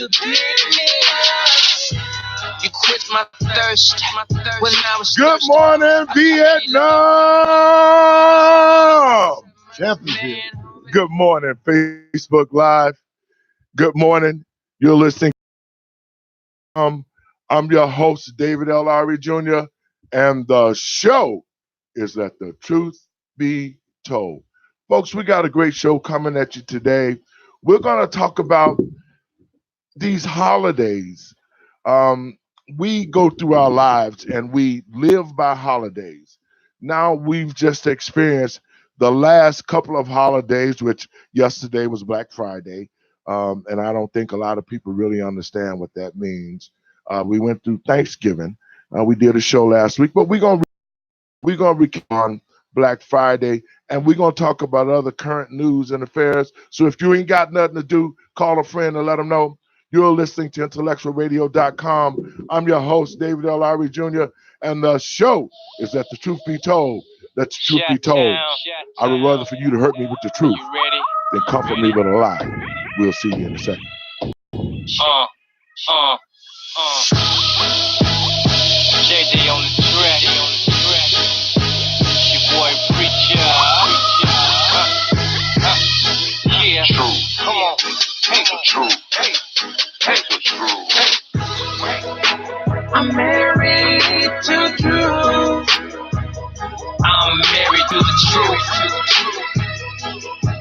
to you quit my thirst when I was Good thirsty. morning, Vietnam! Champions here. Good morning, Facebook Live. Good morning. You're listening. I'm your host, David L. Lowry Jr., and the show is Let the Truth Be Told. Folks, we got a great show coming at you today. We're going to talk about these holidays. We go through our lives and we live by holidays. Now we've just experienced the last couple of holidays, which yesterday was Black Friday. And I don't think a lot of people really understand what that means. We went through Thanksgiving. We did a show last week, but we're gonna recap on Black Friday, and we're gonna talk about other current news and affairs. So if you ain't got nothing to do, call a friend and let them know. You're listening to IntellectualRadio.com. I'm your host, David L. Lowry Jr., and the show is Let the Truth Be Told. Let the truth be told. I would rather for you to hurt me with the truth than comfort me with a lie. We'll see you in a second. JJ on the track. Your boy Preacher. Yeah. True. Come on. Hey, true. Hey, true. I'm married to truth. I'm married to the truth.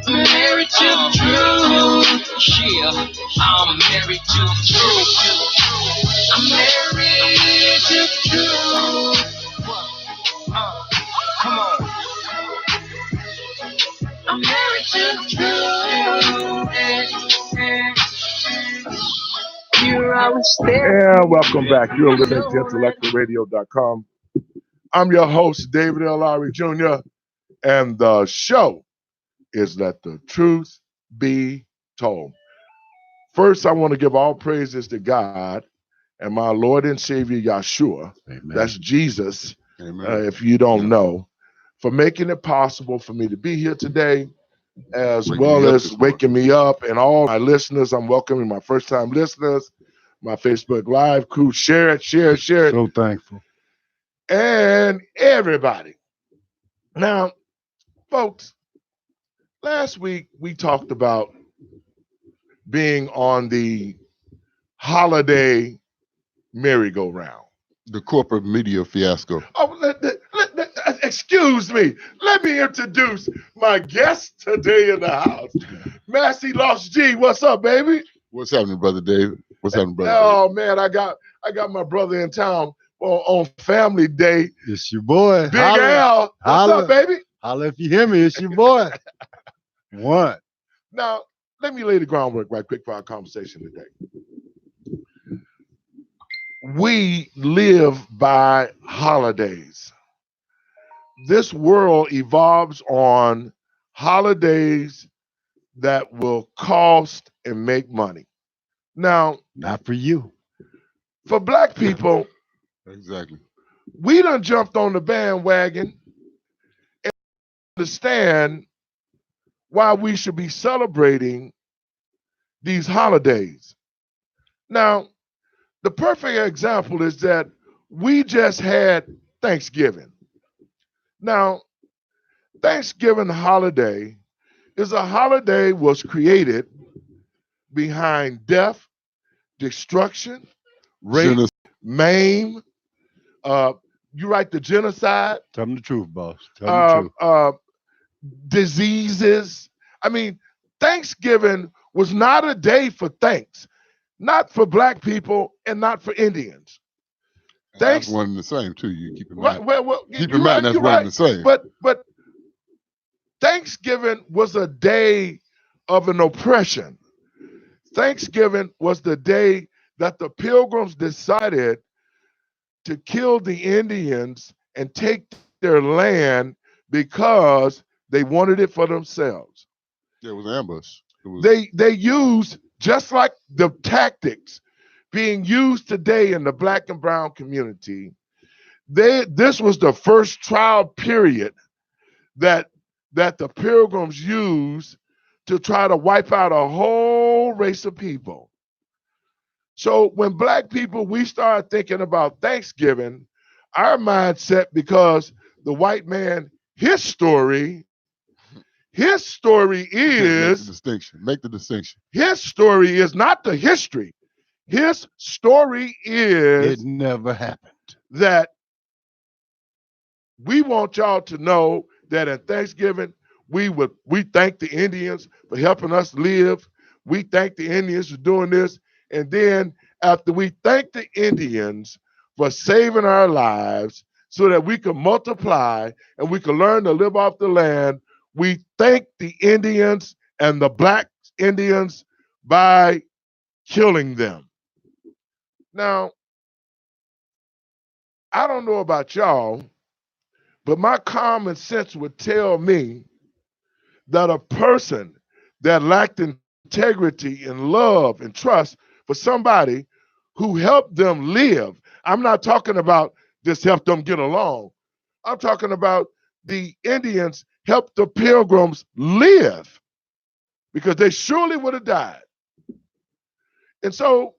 I'm married to the truth. Yeah. I'm married to the truth. I'm married to the truth. Come on. I'm married to the truth. You're always there. And welcome back. You're listening to IntellectualRadio.com. I'm your host, David L. Lowry Jr., and the show is Let the Truth Be Told. First, I want to give all praises to God and my Lord and Savior, Yeshua. Amen. That's Jesus, If you don't know, for making it possible for me to be here today, as well as waking me up, and all my listeners. I'm welcoming my first-time listeners, my Facebook Live crew. Share it. So thankful. And everybody. Now, folks, last week we talked about being on the holiday merry-go-round. The corporate media fiasco. Oh, excuse me. Let me introduce my guest today in the house. Massey Lost G. What's up, baby? What's happening, brother Dave? What's happening, brother? Oh, man, I got my brother in town on Family Day. It's your boy. Big Al. What's up, baby? Holla if you hear me. It's your boy. What? Now, let me lay the groundwork right quick for our conversation today. We live by holidays. This world evolves on holidays that will cost and make money. Now, Not for you. for Black people, Exactly. we done jumped on the bandwagon and understand why we should be celebrating these holidays. Now, the perfect example is that we just had Thanksgiving. Now, Thanksgiving holiday is a holiday was created behind death, destruction, rape, maim. You write the genocide. Tell them the truth, boss. Tell them the truth. Diseases. I mean, Thanksgiving was not a day for thanks, not for Black people and not for Indians. That's one and the same, too. You keep in mind. Keep in Right, mind that's one and the same. But Thanksgiving was a day of an oppression. Thanksgiving was the day that the Pilgrims decided to kill the Indians and take their land because they wanted it for themselves. Yeah, it was an ambush. They used, just like the tactics being used today in the Black and brown community, this was the first trial period that the Pilgrims used to try to wipe out a whole race of people. So when black people, we start thinking about Thanksgiving, our mindset, because the white man, his story is Make the distinction. his story is not the history. His story is it never happened. That we want y'all to know that at Thanksgiving, we thank the Indians for helping us live. We thank the Indians for doing this. And then after we thank the Indians for saving our lives so that we can multiply and we can learn to live off the land, we thank the Indians and the black Indians by killing them. Now, I don't know about y'all, but my common sense would tell me that a person that lacked integrity and love and trust for somebody who helped them live, I'm not talking about just help them get along. I'm talking about the Indians helped the Pilgrims live, because they surely would have died. And so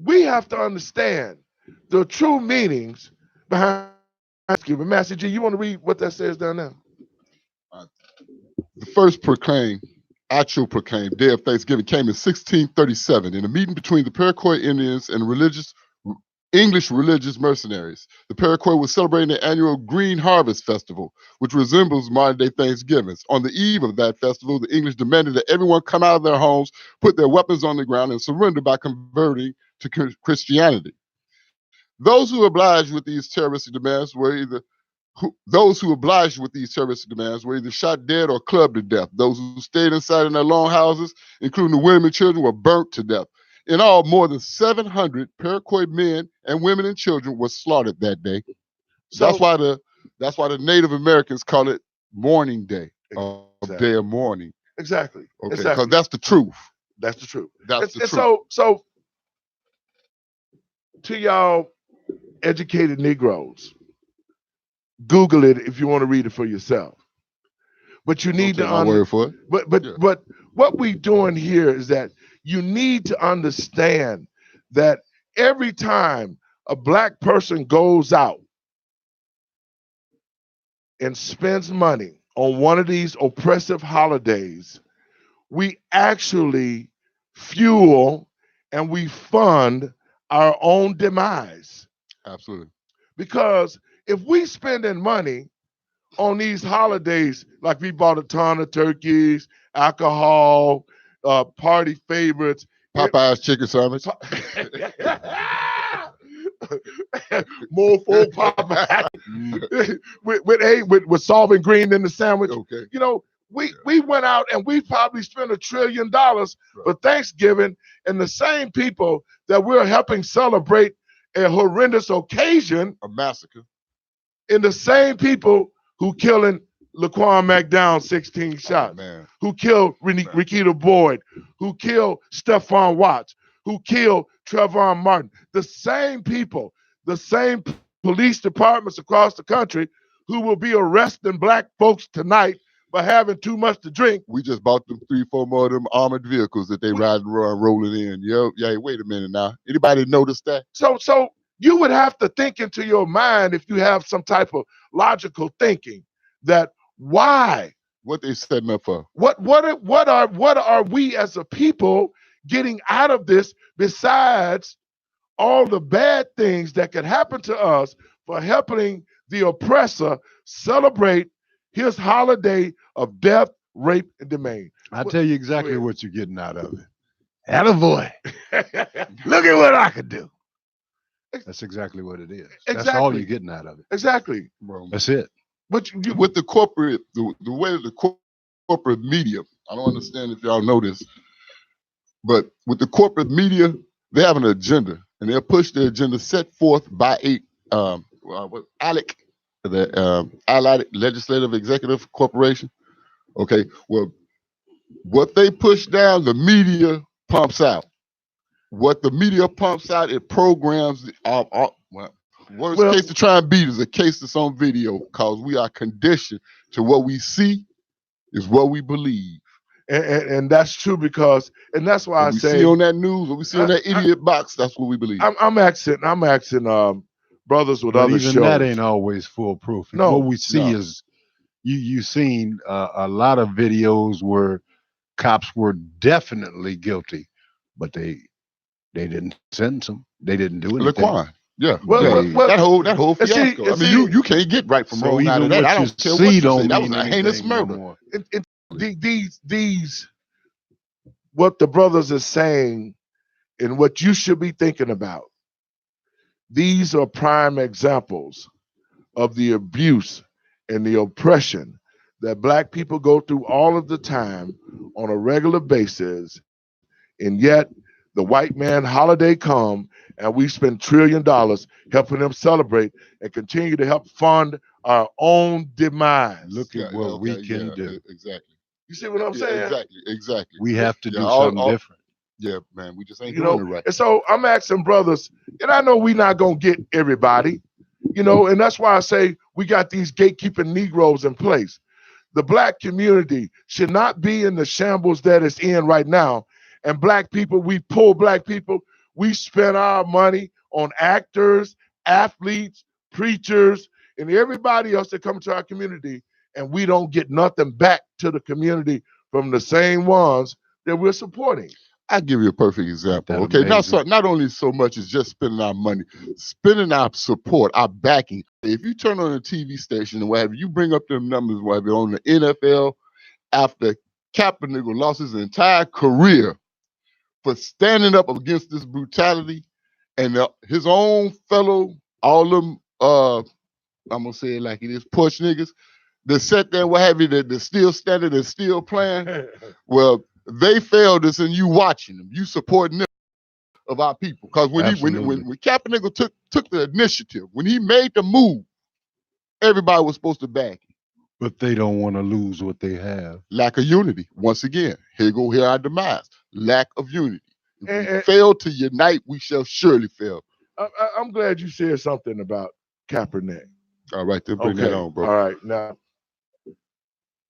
we have to understand the true meanings behind Thanksgiving. Master G, you want to read what that says down there? The first actual proclaimed day of Thanksgiving came in 1637 in a meeting between the Paraquay Indians and English religious mercenaries. The Paraquay was celebrating the annual Green Harvest Festival, which resembles modern-day Thanksgivings. On the eve of that festival, the English demanded that everyone come out of their homes, put their weapons on the ground, and surrender by converting to Christianity. Those who obliged with these terroristic demands were either shot dead or clubbed to death. Those who stayed inside in their long houses, including the women and children, were burnt to death. In all, more than 700 Paraquay men and women and children were slaughtered that day. So that's why the Native Americans call it Mourning Day, Day of Mourning. Exactly. Okay, because that's the truth. That's the truth. That's the truth. So to y'all educated Negroes, Google it if you want to read it for yourself. But you need to word for it. But what we're doing here is that you need to understand that every time a black person goes out and spends money on one of these oppressive holidays, we actually fuel and we fund our own demise. Absolutely. Because if we spending money on these holidays, like we bought a ton of turkeys, alcohol, party favorites, Popeye's chicken sandwich, more full Popeye with solving green in the sandwich. Okay. You know, we went out and we probably spent $1 trillion for Thanksgiving, and the same people that we're helping celebrate a horrendous occasion, a massacre, and the same people who killing Laquan McDowell 16 shots, who killed Rikita Boyd, who killed Stephon Watts, who killed Trayvon Martin. The same people, the same police departments across the country who will be arresting black folks tonight for having too much to drink. We just bought them 3-4 more of them armored vehicles that they riding around rolling in. Yeah, wait a minute now. Anybody notice that? So you would have to think into your mind, if you have some type of logical thinking, that why? What they setting up for? What are we as a people getting out of this, besides all the bad things that could happen to us for helping the oppressor celebrate his holiday of death, rape, and demean? I'll tell you exactly what you're getting out of it. Attaboy. Look at what I could do. That's exactly what it is. Exactly. That's all you're getting out of it. Exactly. That's it. But with the corporate, the way the corporate media, I don't understand if y'all know this, but with the corporate media, they have an agenda, and they'll push the agenda set forth by ALEC, the Allied Legislative Executive Corporation. Okay, well, what they push down, the media pumps out. What the media pumps out, it programs. Worst case to try and beat is a case that's on video, because we are conditioned to what we see is what we believe. And that's true because, and that's why What I we say see on that news, what we see on that idiot box, that's what we believe. I'm asking brothers with But other even shows. that ain't always foolproof. No, What we see no. is you seen a lot of videos where cops were definitely guilty, but they didn't sentence them. They didn't do anything. Laquan. Yeah. Well, yeah. well, that whole and see- fiasco. and I mean, see- you can't get right from So wrong out of even that. what I you don't care see what you don't say. That was mean a heinous anything no murder. more. These what the brothers are saying and what you should be thinking about. These are prime examples of the abuse and the oppression that black people go through all of the time on a regular basis, and yet the white man holiday come and we spend $1 trillion helping them celebrate and continue to help fund our own demise. Look at what we can do. Exactly. You see what I'm saying? Exactly. We have to Yeah, do something different. Yeah, man, we just ain't You doing know, it right. and so I'm asking brothers, and I know we're not gonna get everybody, and that's why I say we got these gatekeeping Negroes in place. The black community should not be in the shambles that it's in right now. And black people, we poor black people, we spend our money on actors, athletes, preachers, and everybody else that come to our community, and we don't get nothing back to the community from the same ones that we're supporting. I'll give you a perfect example. That Okay, amazing? not only so much as just spending our money, spending our support, our backing. If you turn on a TV station and whatever, you bring up them numbers, whatever, on the NFL, after Kaepernick lost his entire career for standing up against this brutality, and his own fellow, all them, I'm gonna say it like it is, push niggas, that sat there, what have you, that still standing and still playing. Well, they failed us, and you watching them, you supporting them of our people. Because when Kaepernick took the initiative, when he made the move, everybody was supposed to back him. But they don't want to lose what they have. Lack of unity. Once again, here our demise. Lack of unity. If we fail to unite, we shall surely fail. I'm glad you said something about Kaepernick. All right, then bring that on, bro. All right, now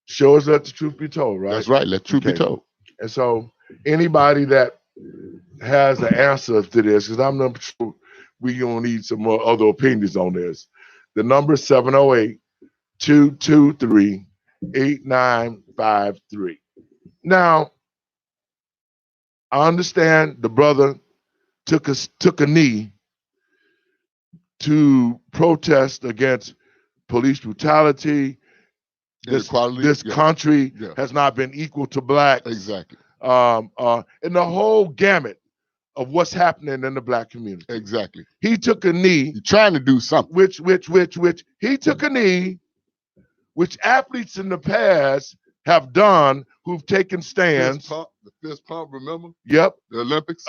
show us let the truth be told, right? That's right. Let truth be told. And so anybody that has an answer to this, because I'm not sure we're going to need some more other opinions on this. The number is 708-223-8953. Now, I understand the brother took a knee to protest against police brutality. This country has not been equal to blacks. Exactly. And the whole gamut of what's happening in the black community. Exactly. He took a knee. He's trying to do something. Which he took a knee, which athletes in the past have done who've taken stands. The fist pump, remember? Yep. The Olympics.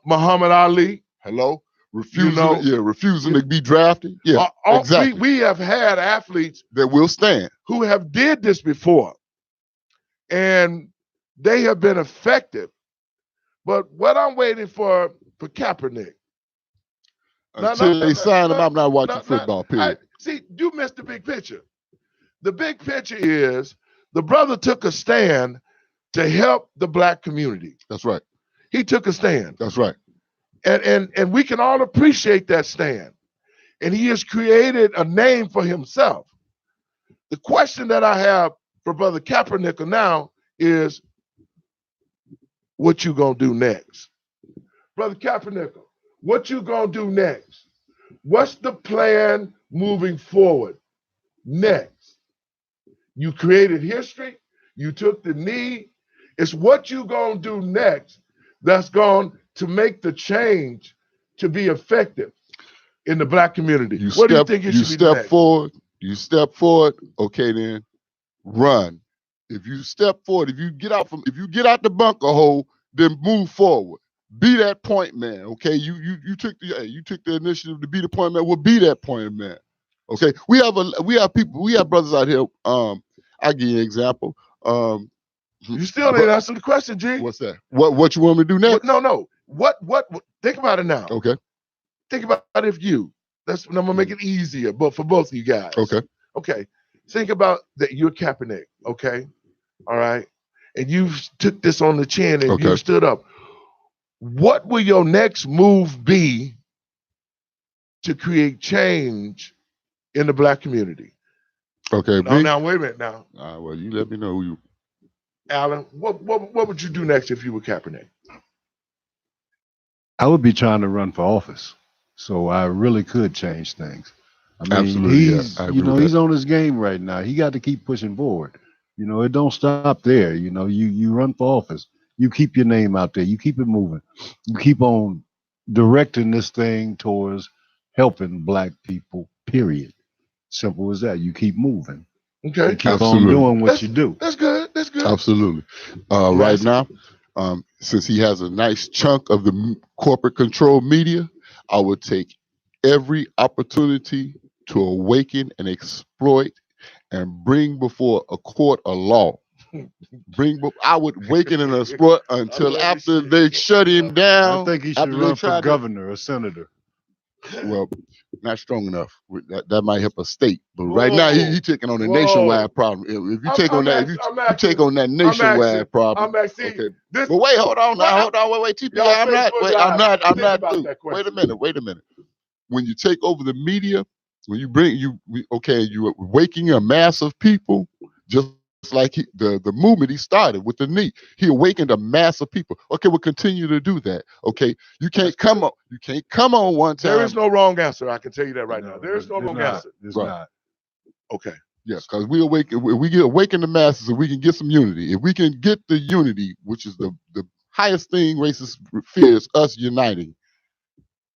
Muhammad Ali. Hello. Refusing to be drafted. Yeah, exactly. We have had athletes that will stand who have did this before, and they have been effective. But what I'm waiting for Kaepernick. Until they sign him, I'm not watching football, period. See, you missed the big picture. The big picture is the brother took a stand to help the black community. That's right. He took a stand. That's right. And we can all appreciate that stand. And he has created a name for himself. The question that I have for Brother Kaepernick now is, what you gonna do next? Brother Kaepernick, what you gonna do next? What's the plan moving forward next? You created history. You took the knee. It's what you gonna do next that's going to make the change to be effective in the black community. Do you think it should be next? You step forward. Okay, then run. If you step forward, if you get out the bunker hole, then move forward. Be that point man. Okay, you took the initiative to be the point man. Well, be that point man. Okay, we have brothers out here. I'll give you an example. You still didn't answer the question, G. What's that? What you want me to do next? No. What? Think about it now. Okay. Think about it if you. I'm gonna make it easier, but for both of you guys. Okay. Okay. Think about that. You're Kaepernick. Okay. All right. and you took this on the chin and Okay. you stood up, what will your next move be to create change in the black community? Okay, Now wait a minute now. well, you let me know who you. Alan, what would you do next if you were Kaepernick? I would be trying to run for office, so I really could change things. I mean, Absolutely, yeah, he's I agree with he's that. on his game right now. He got to keep pushing forward. It don't stop there. You run for office. You keep your name out there. You keep it moving. You keep on directing this thing towards helping black people. Period. Simple as that. You keep moving. Okay. You keep Absolutely. on doing what you do. That's good. That's good. Absolutely. Right now, since he has a nice chunk of the corporate control media, I would take every opportunity to awaken and exploit and bring before a court of law. I would waken and exploit until after they shut him down. I think he should after they run for tried to- governor or senator. Well, not strong enough. That might help a state, but right now he taking on a nationwide problem. If you take on that, if you take on that nationwide problem, okay. But wait, hold on now, wait, TP. I'm not through. Wait a minute. When you take over the media, when you you're waking a mass of people, just like the movement he started with the knee. He awakened a mass of people. Okay, we'll continue to do that. Okay, you can't come on one time. There is no wrong answer. I can tell you that right now. There is no wrong answer. There's Right. not. Okay. Yeah, because we awaken the masses, and we can get some unity. If we can get the unity, which is the highest thing racists fear, is us uniting.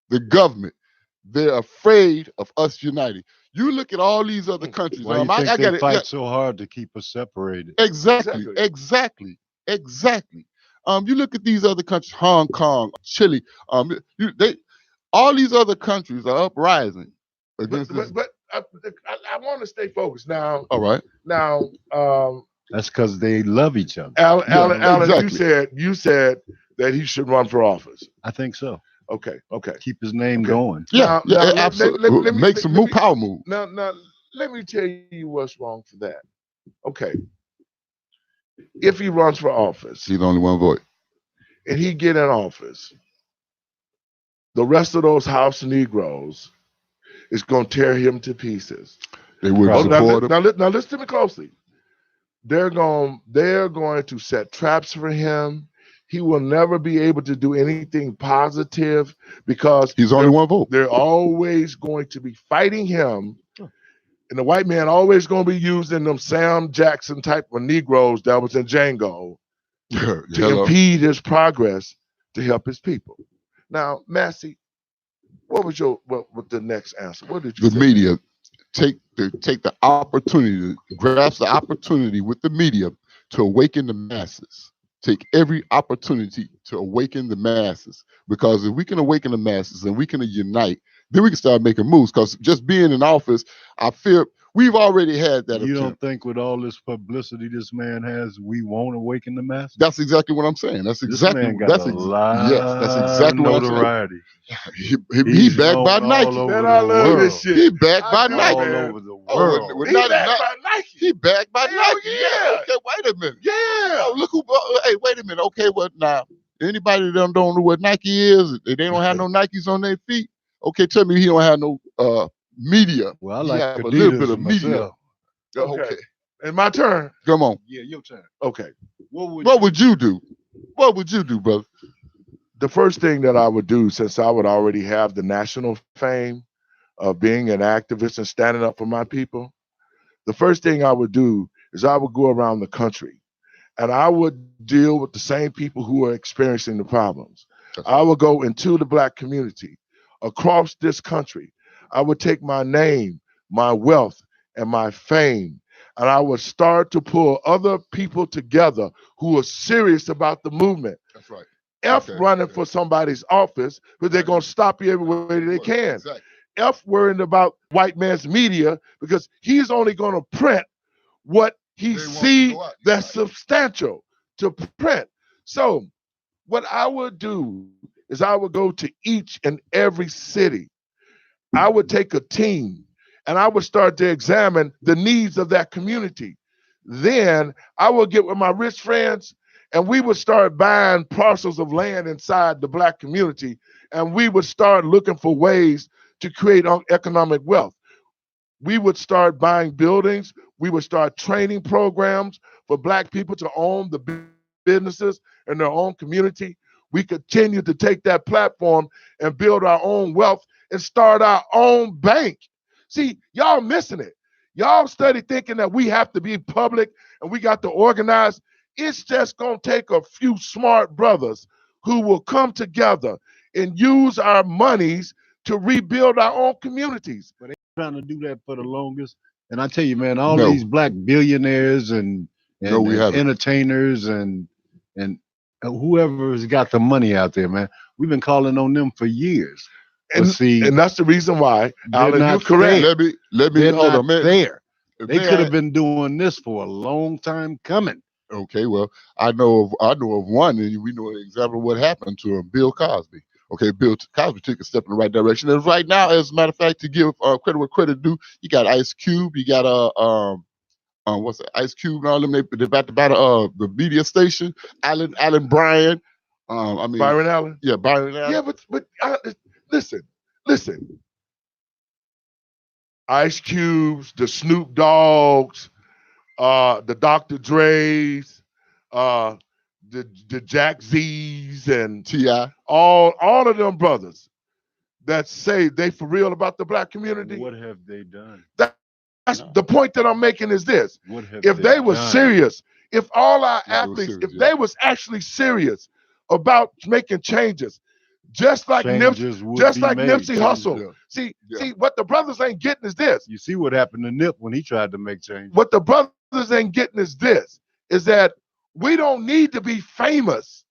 The government, they're afraid of us uniting. You look at all these other countries. Why you think they fight so hard to keep us separated? Exactly. You look at these other countries, Hong Kong, Chile. All these other countries are uprising against this. But I want to stay focused now. All right. Now, That's because they love each other. Alan, exactly. you said that he should run for office. I think so. Okay. Keep his name going. Yeah, Now, absolutely. Make some more power move. Now, let me tell you what's wrong for that. Okay. If he runs for office He's only one vote. and he get in office, the rest of those House Negroes is going to tear him to pieces. They wouldn't support him. Now listen to me closely. They're going to set traps for him. He will never be able to do anything positive because He's only one vote. They're always going to be fighting him. And the white man always going to be using them Sam Jackson type of Negroes that was in Django to impede his progress to help his people. Now, Massey, what was the next answer? What did you say? The media take the opportunity, grasp the opportunity with the media to awaken the masses. Take every opportunity to awaken the masses, because if we can awaken the masses and we can unite, then we can start making moves. Because just being in office, I fear we've already had that. You don't think with all this publicity this man has, we won't awaken the masses? That's exactly what I'm saying. That's exactly. This man got a lot that's exactly what I'm saying. notoriety. He backed by Nike. Man, I love this shit. He backed by Nike. All over the world. He backed by Nike. He backed by Hell Nike. yeah. Okay, wait a minute. Yeah. Oh, look who. Hey, wait a minute. Okay, what now? Anybody that don't know what Nike is, they don't have no Nikes on their feet. Okay, tell me he don't have no media. Well, I He like have Adidas a little bit of media. myself. Okay, And my turn. come on. Yeah, your turn. Okay. What would you do? What would you do, brother? The first thing that I would do, since I would already have the national fame of being an activist and standing up for my people, the first thing I would do is I would go around the country and I would deal with the same people who are experiencing the problems. I would go into the black community across this country. I would take my name, my wealth, and my fame, and I would start to pull other people together who are serious about the movement. That's right. Running for somebody's office, but they're going to stop you every way they can. Exactly. F worrying about white man's media because he's only going to print what he sees that's substantial to print. So what I would do is I would go to each and every city. I would take a team and I would start to examine the needs of that community. then I would get with my rich friends and we would start buying parcels of land inside the black community, and we would start looking for ways to create economic wealth. We would start buying buildings. We would start training programs for black people to own the businesses in their own community. We continue to take that platform and build our own wealth and start our own bank. See, y'all missing it. Y'all study thinking that we have to be public and we got to organize. It's just going to take a few smart brothers who will come together and use our monies to rebuild our own communities. But they trying to do that for the longest. And I tell you, man, all No. these black billionaires and No, we haven't. entertainers and whoever has got the money out there, man, we've been calling on them for years. And, But see, and that's the reason why, they're Alan, not you're correct. Let me they're hold not on, man. there. If They could had- have been doing this for a long time coming. Okay, well, I know of one, and we know an example of what happened to him, Bill Cosby. Okay, Bill Cosby took a step in the right direction, and right now, as a matter of fact, to give credit where credit due, you got Ice Cube, you got what's that? Ice Cube and all them. They about to buy the media station. Alan Bryan. I mean Byron Allen. Yeah, Byron Allen. Yeah, but listen. Ice Cubes, the Snoop Dogs, the Dr. Dre's, the Jack Z's, and T.I. all of them brothers that say they for real about the black community. What have they done? That's the point that I'm making is this. What have If they were done? serious, if all our Yeah, they were athletes, serious, if they was actually serious about making changes, just like Changes would just be like made. Nipsey Hussle. Yeah. See, Yeah. what the brothers ain't getting is this. You see what happened to Nip when he tried to make change. What the brothers ain't getting is this, is that we don't need to be famous.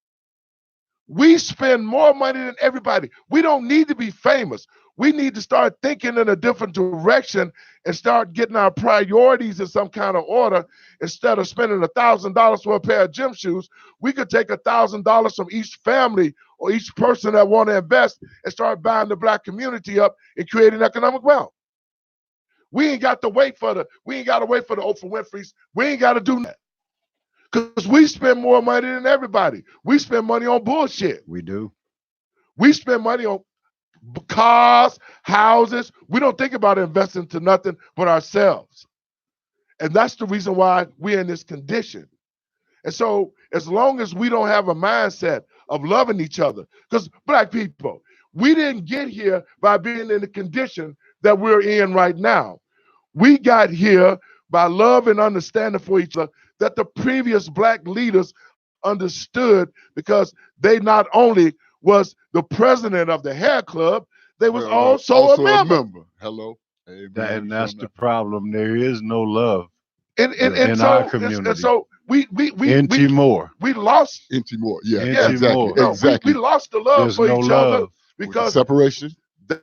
We spend more money than everybody. We don't need to be famous. We need to start thinking in a different direction and start getting our priorities in some kind of order. Instead of spending $1,000 for a pair of gym shoes, we could take $1,000 from each family or each person that want to invest and start buying the black community up and creating economic wealth. We ain't got to wait for the Oprah Winfrey's. We ain't got to do that. Because we spend more money than everybody. We spend money on bullshit. We do. We spend money on cars, houses. We don't think about investing to nothing but ourselves. And that's the reason why we're in this condition. And so as long as we don't have a mindset of loving each other, because black people, we didn't get here by being in the condition that we're in right now. We got here by love and understanding for each other that the previous black leaders understood, because they not only was the president of the hair club, they was also a member. Hello. Amen. And that's the problem. There is no love In in our community. And so we in Timor. lost. In Timor. Yeah, In exactly. Timor. No, Exactly. we lost the love There's for no each other love. because Separation.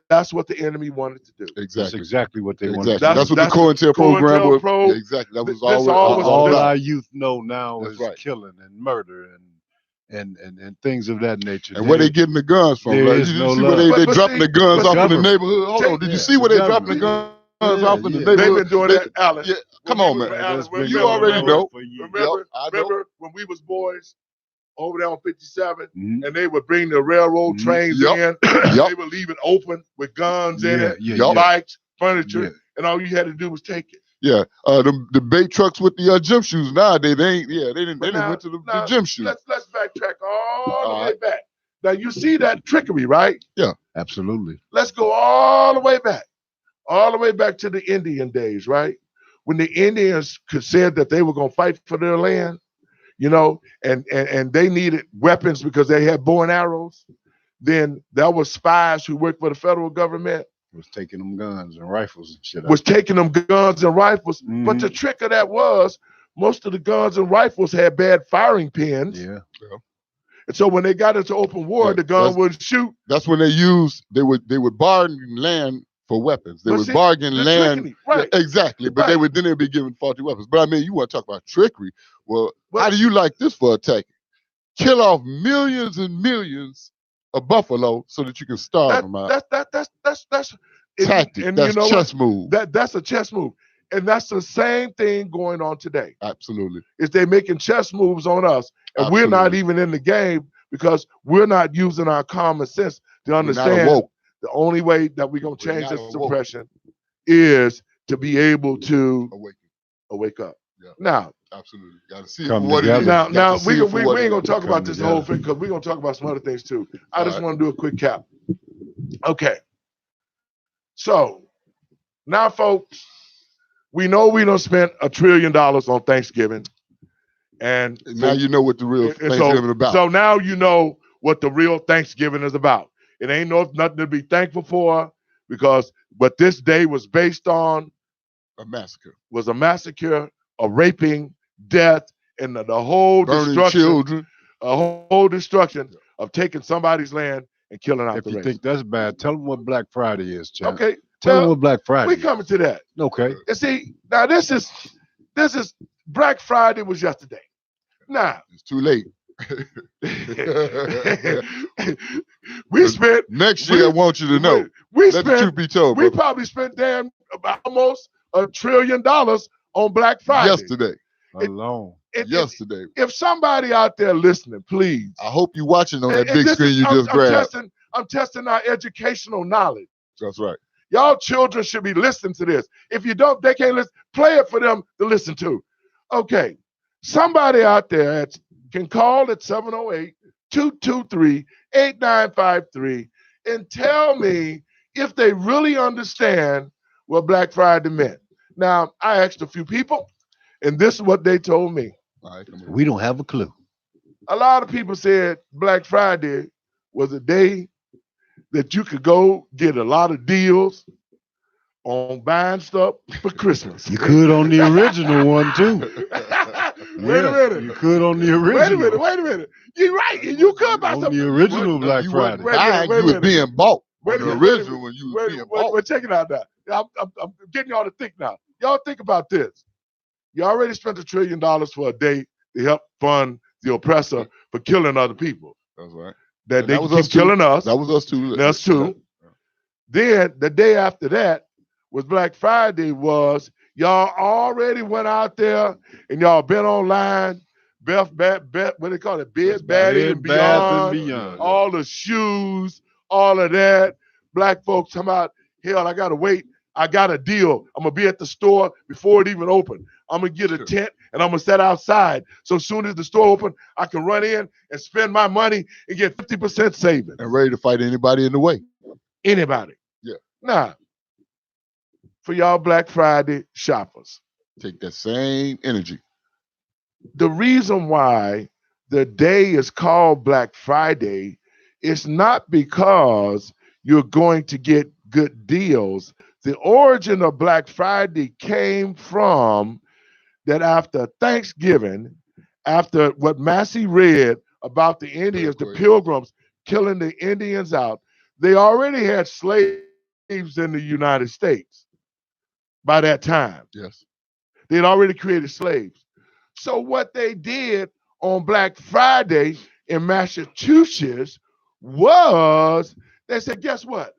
that's what the enemy wanted to do. That's Exactly. exactly what they want to Exactly. do. That's what That's the COINTEL program was. COINTELPRO. Yeah, exactly. That was This always All done. our youth know now That's is right. killing and murder and things of that nature. And where they getting the guns from? there Like, is you no see where love. they But dropping see, the guns but off in the government. neighborhood? Hold on. Did you see where they dropping the guns off in the Yeah. They've neighborhood? been doing that, Alan. Yeah. Come When on, we was- man. Alan, That's been You remember- already going on know. for years. Remember when we was boys over there on 57, Mhm. and they would bring the railroad Mhm. trains Yup. in. Yup. They would leave it open with guns in Yeah, it, yeah, Yup. yeah. bikes, furniture, Yeah. and all you had to do was take it. Yeah. The bait trucks with the gym shoes nowadays, they didn't But now- went to the now, gym shoes. Let's backtrack all the All way back. Now you see that trickery, right? Absolutely. Let's go all the way back to the Indian days, right? When the Indians said that they were going to fight for their land, and they needed weapons because they had bow and arrows. Then there was spies who worked for the federal government Was taking them guns and rifles and shit. was taking them guns and rifles. Mhm. But the trick of that was most of the guns and rifles had bad firing pins. Yeah. And so when they got into open war, Yeah, the gun wouldn't shoot. That's when they would bargain land for weapons. They But would see, bargain the land. trickery, right. Yeah, exactly. But Right. then they'd be given faulty weapons. But I mean, you want to talk about trickery. Well, Well- how do you like this for a tactic? Kill off millions and millions of buffalo so that you can starve them out. That's Tactic. and That's you know chess what? move. That's a chess move. And that's the same thing going on today. Absolutely. Is they making chess moves on us, and we're not even in the game because we're not using our common sense to understand the only way that we're going to change this suppression is to be able to wake up. Yeah. Now, absolutely. Got to see it for what it is. Now we ain't going to talk about this whole thing because we're going to talk about some other things too. I just want to do a quick cap. Okay. So now, folks, we know we done spent $1 trillion on Thanksgiving. And now you know what the real Thanksgiving is about. So now you know what the real Thanksgiving is about. It ain't nothing to be thankful for but this day was based on a massacre. Was a massacre, a raping, death, and the whole burning destruction. Children. A whole destruction of taking somebody's land and killing out the race. If you think that's bad, tell them what Black Friday is, Chad. Okay. Tell them what Black Friday is. We coming to that. Okay. And see, now this is Black Friday was yesterday. Now it's too late. we spent next year. I want you to know. Let the truth be told. We probably spent about almost $1 trillion on Black Friday yesterday. Alone. Yesterday. If somebody out there listening, please. I hope you're watching on that big screen you just grabbed. I'm testing our educational knowledge. That's right. Y'all children should be listening to this. If you don't, they can't listen. Play it for them to listen to. Okay. Somebody out there can call at 708-223-8953 and tell me if they really understand what Black Friday meant. Now, I asked a few people, and this is what they told me. We don't have a clue. A lot of people said Black Friday was a day that you could go get a lot of deals on buying stuff for Christmas. You could on the original one, too. Wait a minute. You could on the original. Wait a minute. You're right. You could buy something. On the original Black Friday. You was being bought. The original when you was being bought. Wait, check it out now. I'm getting y'all to think now. Y'all think about this. You already spent $1 trillion for a day to help fund the oppressor for killing other people. That's right. That they keep killing us. That was us too. That's true. Then the day after that was Black Friday. Was y'all already went out there and y'all been online, what they call it, Bed Bath and Beyond, all the shoes, all of that. Black folks come out, hell, I gotta wait. I got a deal. I'm gonna be at the store before it even opened. I'm gonna get a tent and I'm gonna set outside. So as soon as the store open, I can run in and spend my money and get 50% savings. And ready to fight anybody in the way. Anybody. Yeah. Now, for y'all Black Friday shoppers, take that same energy. The reason why the day is called Black Friday is not because you're going to get good deals. The origin of Black Friday came from that after Thanksgiving, after what Massey read about the Indians, the Pilgrims killing the Indians out, they already had slaves in the United States by that time. Yes. They'd already created slaves. So what they did on Black Friday in Massachusetts was they said, guess what?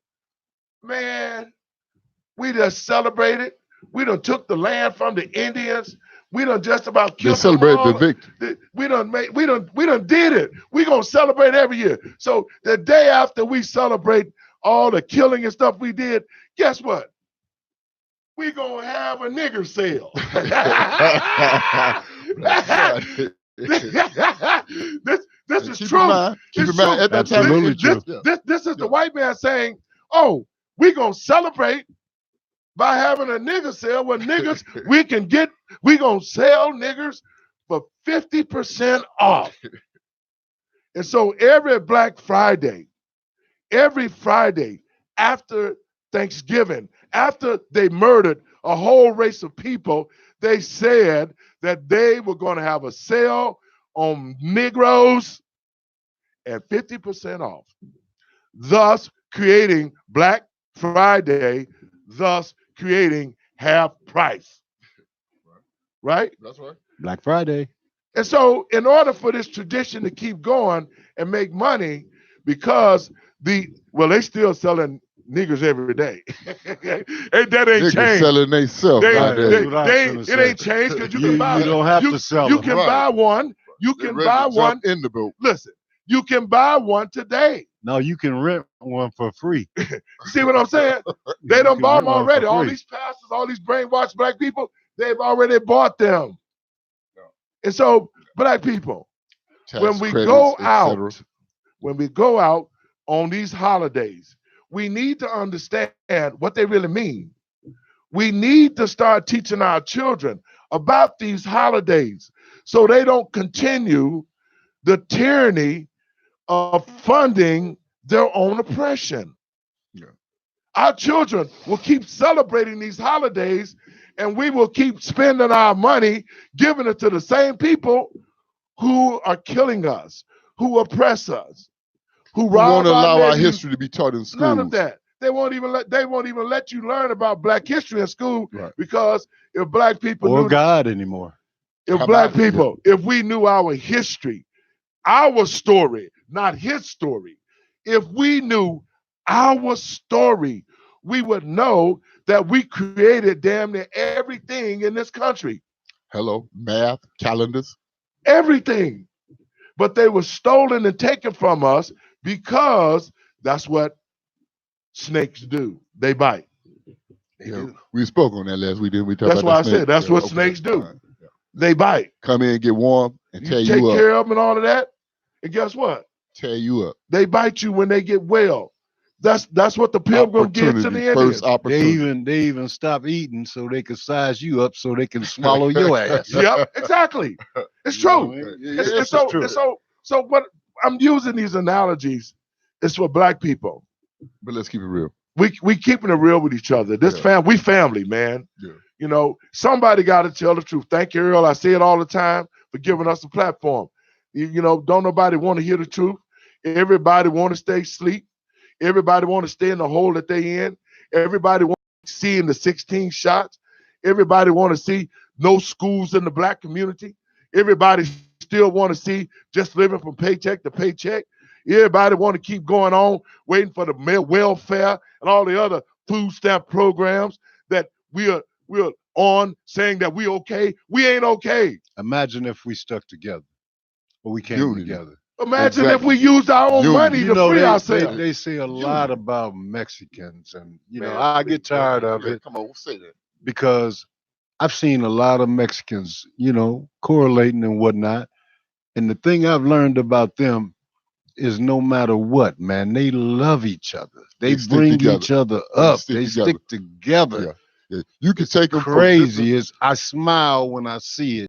Man, we just celebrated. We done took the land from the Indians. We done just about killed them all. They celebrated the victory. We done did it. We gonna celebrate every year. So the day after we celebrate all the killing and stuff we did, guess what? We gonna have a nigger sale. This is true. Keep in mind, at that time, this is the white man saying, "Oh, we gonna celebrate by having a nigger sale where niggas we gonna sell niggers for 50% off." And so every Black Friday, every Friday after Thanksgiving, after they murdered a whole race of people, they said that they were going to have a sale on Negroes at 50% off, thus creating Black Friday, thus creating half price. Right? That's right. Black Friday. And so in order for this tradition to keep going and make money, because they still selling niggers every day. That ain't Niggas changed. selling themselves They, nowadays. they, That's what I'm they, finna it say. ain't changed because you You, can buy you don't have you, to sell you them. can Right. buy one. You They can ready buy to jump one. in the boat. Listen, you can buy one today. No, you can rent one for free. See what I'm saying? They You done can bought rent them one for already. All free. these pastors, all these brainwashed black people, they've already bought them. And so, black people, Tax when we credits, go et cetera. out, when we go out on these holidays, we need to understand what they really mean. We need to start teaching our children about these holidays so they don't continue the tyranny of funding their own oppression. Yeah. Our children will keep celebrating these holidays and we will keep spending our money giving it to the same people who are killing us, who oppress us, who We rob won't allow our nephews. history to be taught in schools. None of that. They won't even let you learn about black history in school Right. because if black people Or knew God anymore. if How black about it? people, if we knew our history, our story, not his story, if we knew our story, we would know that we created damn near everything in this country. Hello, math, calendars. Everything. But they were stolen and taken from us because that's what snakes do. They bite. Yeah, we spoke on that last week, didn't we? Talk That's about why I the snake? said that's Yeah, what okay. snakes do. All right. Yeah. They bite. Come in, get warm, and tear You take you up. care of them and all of that. And guess what? Tear you up. They bite you when they get well. That's what the pilgrim did to the Opportunity, Indians. first opportunity. They even stop eating so they can size you up so they can swallow your ass. Yep, exactly. It's You know true. what I mean? It's, It's it's so, true. it's so what I'm using these analogies is for black people. But let's keep it real. We keeping it real with each other. This we family, man. Yeah. You know, somebody got to tell the truth. Thank you, Earl. I say it all the time for giving us a platform. You know, don't nobody want to hear the truth. Everybody want to stay asleep. Everybody want to stay in the hole that they in. Everybody want to see in the 16 shots. Everybody want to see no schools in the black community. Everybody still want to see just living from paycheck to paycheck. Everybody want to keep going on, waiting for the welfare and all the other food stamp programs that we're on, saying that we okay. We ain't okay. Imagine if we stuck together. Or we came Unity. together. Imagine if Exactly. we used our own Unity. money You to know, free they ourselves. say a lot about Mexicans, and you know, Man, I get tired of Yeah, it come on, say that. because I've seen a lot of Mexicans, you know, correlating and whatnot. And the thing I've learned about them is no matter what, man, they love each other. They They stick bring together. each other They up. stick They together. stick together. Yeah. Yeah. You can take them Crazy is I smile when I see it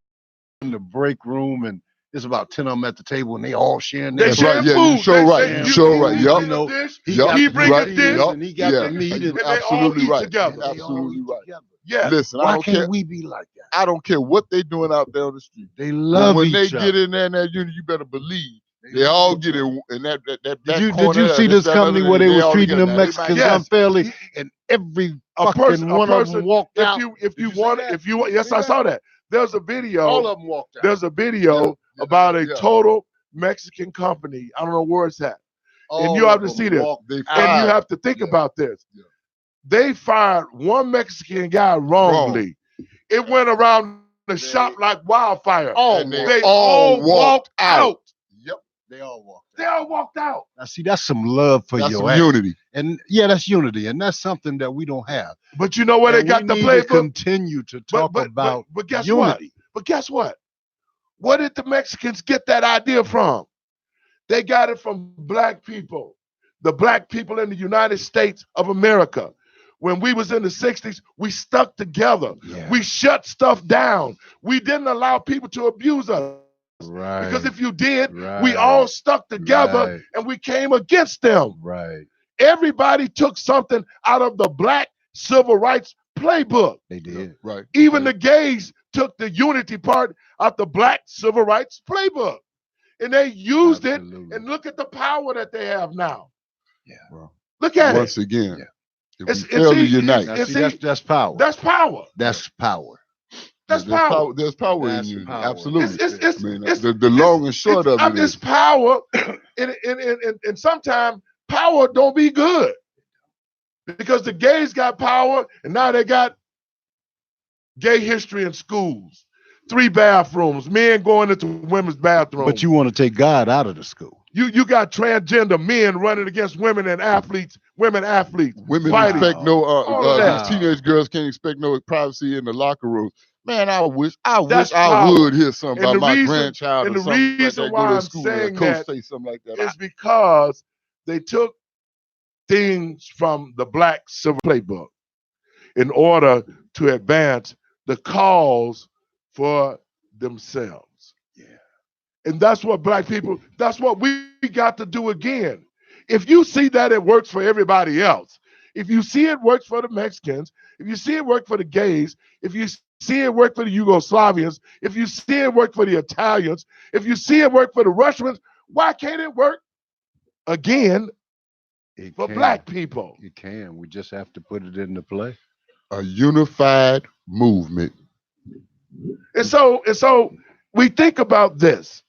in the break room, and there's about 10 of them at the table, and they all sharing They their That's right. share Yeah, food. you show They- right. they- You show right. bring Yup. a You know, dish, he Yup. got he the bring a cheese, dish, and he got Yeah. the meat, and and they all Absolutely eat right. together. they all Absolutely eat right. together. Yes. Listen, I Why don't care. can't we be like that? I don't care what they doing out there on the street. They But love when each they other. get in there in that unit, you better believe they love all each get other. in that Did you see this company where they was treating them Mexicans Yes. unfairly, and every A fucking person, one of them walked if out? you Did you see want, that? if you yes, See I that? saw that. There's a video. All of them walked out. There's a video Yeah, about a yeah. total Mexican company. I don't know where it's at. All you have of to them see this. walked- They And you fired. have to think Yeah. about this. Yeah. They fired one Mexican guy wrongly. It went around the shop like wildfire. And They all walked out. Yep. They all walked They all walked out. Now, see, that's some love for That's your some ass. unity. And yeah, that's unity, and that's something that we don't have. But you know where they And got we the need to playbook? continue to talk about But guess what? unity. But guess what? Where did the Mexicans get that idea from? They got it from black people. The black people in the United States of America. When we was in the 60s, we stuck together. Yeah. We shut stuff down. We didn't allow people to abuse us. Right. Because if you did, we Right. all stuck together Right. and we came against them. Right. Everybody took something out of the black civil rights playbook. They did. Right. Even the gays took the unity part out the black civil rights playbook. And they used Absolutely. it, and look at the power that they have now. Yeah. Well, Look at once it. again, Yeah. if It's- we fail to it's- unite, Now, You see, see, that's power. That's power. That's power. That's there's power. There's power in That's unity. power. Absolutely. It's- I mean, it's- the long and short of it It's is power, and sometimes power don't be good. Because the gays got power, and now they got gay history in schools. 3 bathrooms, men going into women's bathrooms. But you want to take God out of the school. You got transgender men running against women and athletes, women athletes. Women fighting. expect no, that. these teenage girls can't expect no privacy in the locker room. Man, I wish I power. would hear something And about my the reason- grandchild and or the something like reason that. why Go to I'm school and a saying coach that say something like that. It's because they took things from the black civil playbook in order to advance the cause for themselves. Yeah. And that's what black people, that's what we got to do again. If you see that it works for everybody else, if you see it works for the Mexicans, if you see it work for the gays, if you see it work for the Yugoslavians, if you see it work for the Italians, if you see it work for the Russians, why can't it work again for black people? It can. We just have to put it into play. A unified movement. And so we think about this.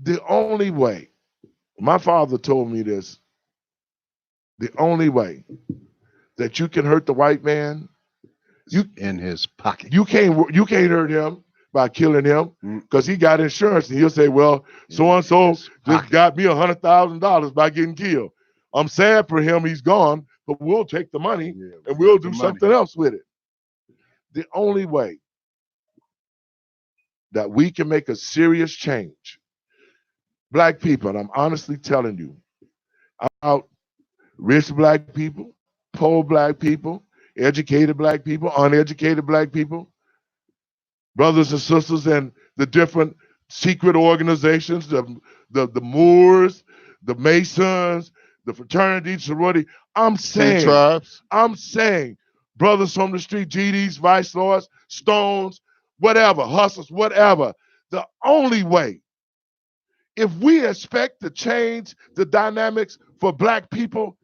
The only way, my father told me this, the only way that you can hurt the white man, in his pocket. you can't hurt him by killing him because he got insurance, and he'll say, well, so and so just got me $100,000 by getting killed. I'm sad for him, he's gone, but we'll take the money and we'll do something else with it. The only way that we can make a serious change, black people, and I'm honestly telling you, about rich black people, poor black people, educated black people, uneducated black people, brothers and sisters in the different secret organizations, the Moors, the Masons, the fraternity, sorority. I'm saying, brothers from the street, GDs, vice lords, stones, whatever, hustlers, whatever. The only way, if we expect to change the dynamics for black people,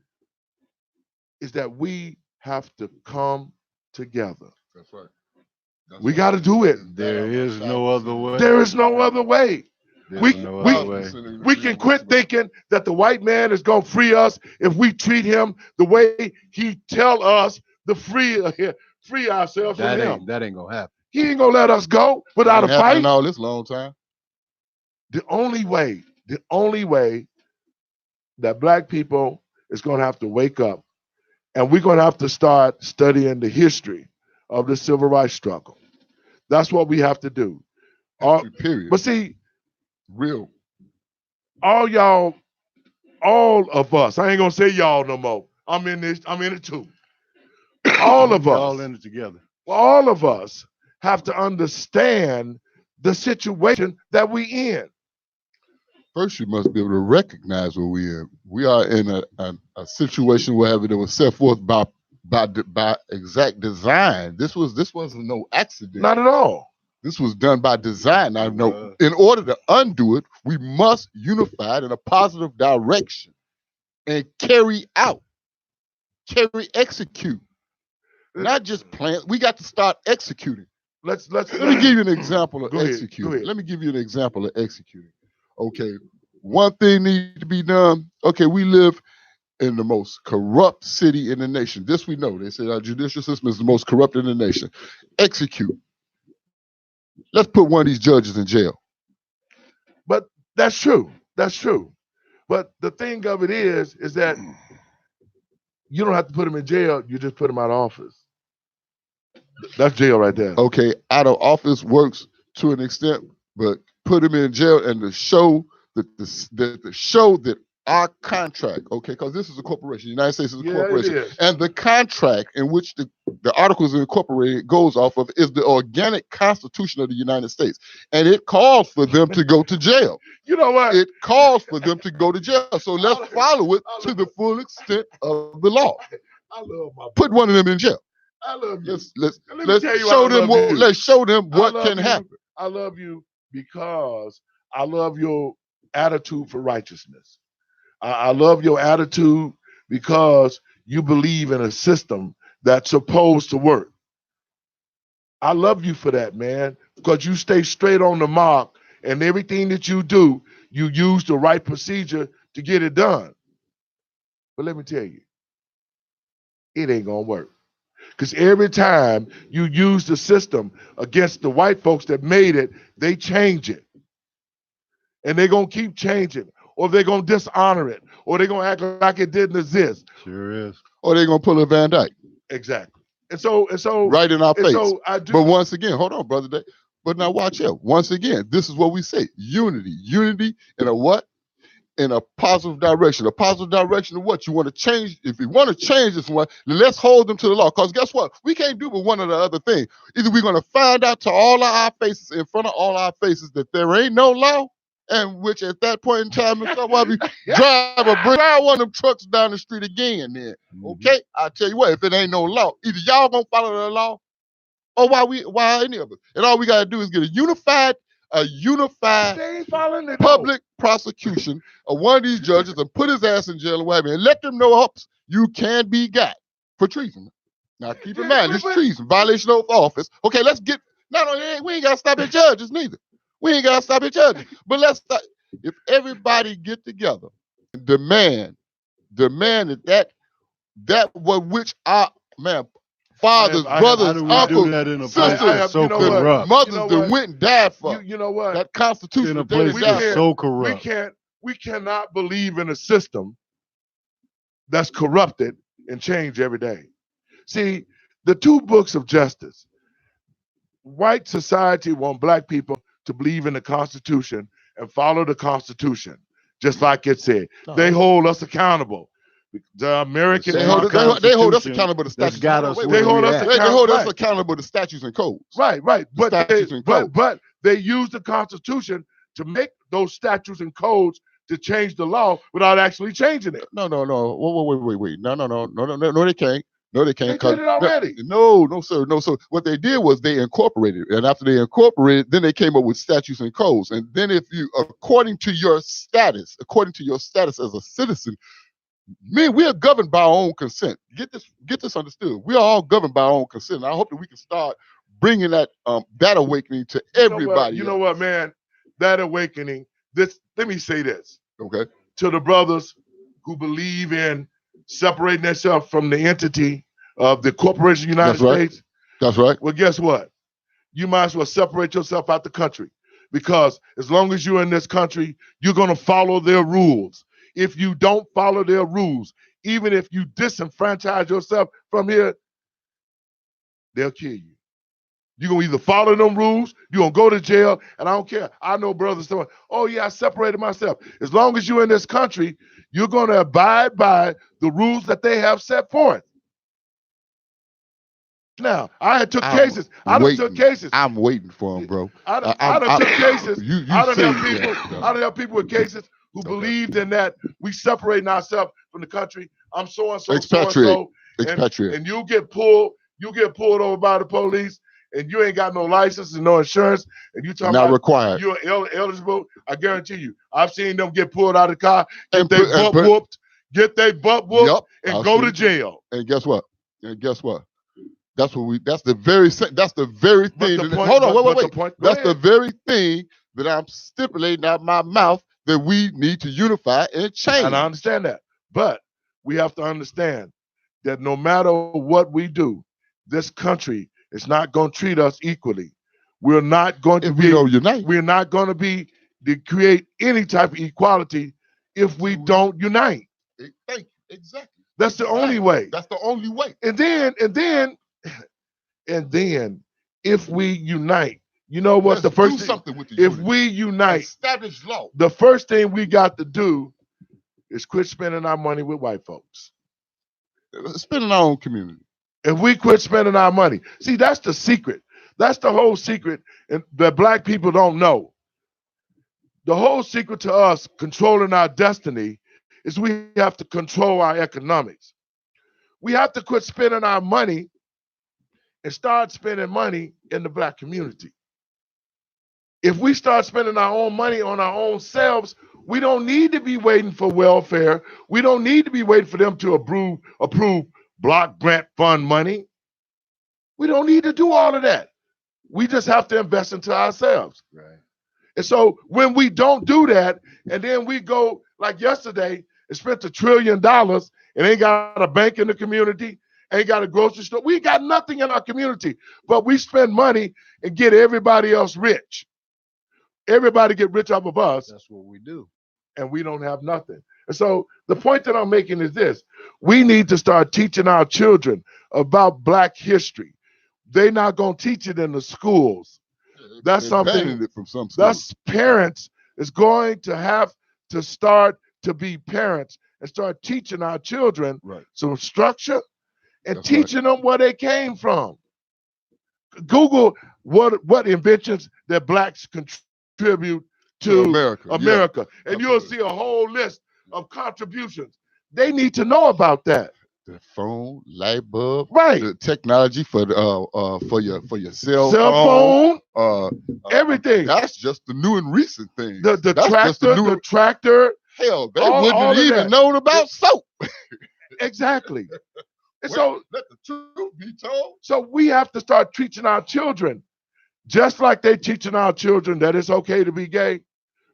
is that we have to come together. That's right. We got to do it. There is no other way. There is no other way. We We can quit thinking that the white man is going to free us if we treat him the way he tell us to free ourselves from him. That ain't gonna happen. He ain't going to let us go without a fight. All this long time. The only way that black people is going to have to wake up, and we're going to have to start studying the history of the civil rights struggle. That's what we have to do. Period. But see, real. all of us, I ain't gonna say y'all no more. I'm in it too. All of us. All in it together. All of us have to understand the situation that we in. First, you must be able to recognize where we are. We are in a situation where it was set forth by exact design. This wasn't no accident. Not at all. This was done by design. I know. In order to undo it, we must unify in a positive direction and execute. Not just plan. We got to start executing. Let me give you an example of executing. Go ahead. Let me give you an example of executing. Okay, one thing needs to be done. Okay, we live in the most corrupt city in the nation. This we know. They say our judicial system is the most corrupt in the nation. Execute. Let's put one of these judges in jail. But that's true. That's true. But the thing of it is that you don't have to put him in jail. You just put him out of office. That's jail right there. Okay, out of office works to an extent, but put him in jail and to show that our contract, okay, because this is a corporation. The United States is a corporation. And the contract in which the articles incorporated goes off of is the organic constitution of the United States. And it calls for them to go to jail. You know what? It calls for them to go to jail. So let's follow it to the full extent of the law. I love my Put one of them in jail. I love you. Let's show them what can happen. I love you because I love your attitude for righteousness. I love your attitude because you believe in a system that's supposed to work. I love you for that, man, because you stay straight on the mark, and everything that you do, you use the right procedure to get it done. But let me tell you, it ain't gonna work. Because every time you use the system against the white folks that made it, they change it. And they're gonna keep changing, or they're gonna dishonor it, or they're gonna act like it didn't exist. Sure is. Or they're gonna pull a Van Dyke. Exactly. And so right in our face. So I do. But once again, hold on, brother Dave. But now watch out. Once again, this is what we say: unity, unity in a what? In a positive direction. A positive direction of what? You want to change. If you want to change this one, then let's hold them to the law. Because guess what? We can't do but one or the other thing. Either we're going to find out to all of our faces, in front of all our faces, that there ain't no law, and which at that point in time, if somebody drive one of them trucks down the street again, then okay, I'll tell you what, if it ain't no law, either y'all gonna follow the law, or why any of us. And all we gotta do is get a unified public prosecution of one of these judges and put his ass in jail and what have you, and let them know you can be got for treason. Now keep in mind, it's treason, violation of office. Okay, let's get, not only we ain't gotta stop at judges neither. We ain't gotta stop at judges. But let's start, if everybody get together and demand that what which our fathers, brothers, uncles, sisters, so corrupt. mothers that went and died for. You know what? That Constitution in a place that's so corrupt. We cannot believe in a system that's corrupted and change every day. See, the two books of justice. White society want black people to believe in the Constitution and follow the Constitution, just like it said. They hold us accountable. The American they hold us accountable to statutes. They hold us accountable to statutes and codes. Right. But they use the Constitution to make those statutes and codes to change the law without actually changing it. No. Wait. No, they can't. No, they can't. They did it already. No, sir. What they did was they incorporated it. And after they incorporated, then they came up with statutes and codes. And then if you, according to your status as a citizen, we are governed by our own consent. Get this understood. We are all governed by our own consent. And I hope that we can start bringing that awakening to everybody. You know what, man? That awakening, let me say this. Okay. To the brothers who believe in separating themselves from the entity of the corporation United States. That's right. Well, guess what? You might as well separate yourself out the country, because as long as you're in this country, you're going to follow their rules. If you don't follow their rules, even if you disenfranchise yourself from here, they'll kill you. You're going to either follow them rules, you're going to go to jail, and I don't care. I know brothers saying, oh yeah, I separated myself. As long as you're in this country, you're going to abide by the rules that they have set forth. Now, I took cases. I'm waiting for them, bro. I took cases. I don't have people with cases who believed in that we separating ourselves from the country. I'm so and so, expatriate. And you get pulled over by the police, and you ain't got no license and no insurance, and you talking not about required. You're eligible. I guarantee you, I've seen them get pulled out of the car, get their butt whooped, and go to jail. And guess what? That's the very thing. Hold on, wait. That's the very thing that I'm stipulating out my mouth, that we need to unify and change. And I understand that. But we have to understand that no matter what we do, this country is not going to treat us equally. We're not going to unite. We're not going to create any type of equality if we don't unite. Thank you. Exactly. That's the only way. That's the only way. And then if we unite, you know what? If we unite, establish law. The first thing we got to do is quit spending our money with white folks. Spending our own community. If we quit spending our money, see, that's the secret. That's the whole secret, and that black people don't know. The whole secret to us controlling our destiny is we have to control our economics. We have to quit spending our money and start spending money in the black community. If we start spending our own money on our own selves, we don't need to be waiting for welfare. We don't need to be waiting for them to approve block grant fund money. We don't need to do all of that. We just have to invest into ourselves. Right. And so when we don't do that, and then we go, like yesterday, and spent $1 trillion and ain't got a bank in the community, ain't got a grocery store. We got nothing in our community, but we spend money and get everybody else rich. Everybody get rich off of us. That's what we do. And we don't have nothing. And so the point that I'm making is this: we need to start teaching our children about Black history. They're not going to teach it in the schools. That's something it from some that's parents is going to have to start to be parents and start teaching our children some structure and teaching them where they came from. Google what inventions that Blacks contribute to America. And you'll see a whole list of contributions. They need to know about that. The phone, light bulb, right? The technology for your cell phone, everything. That's just the new and recent thing. The tractor. Hell, they wouldn't even known about soap. Exactly. And so let the truth be told. So we have to start teaching our children, just like they teaching our children that it's okay to be gay.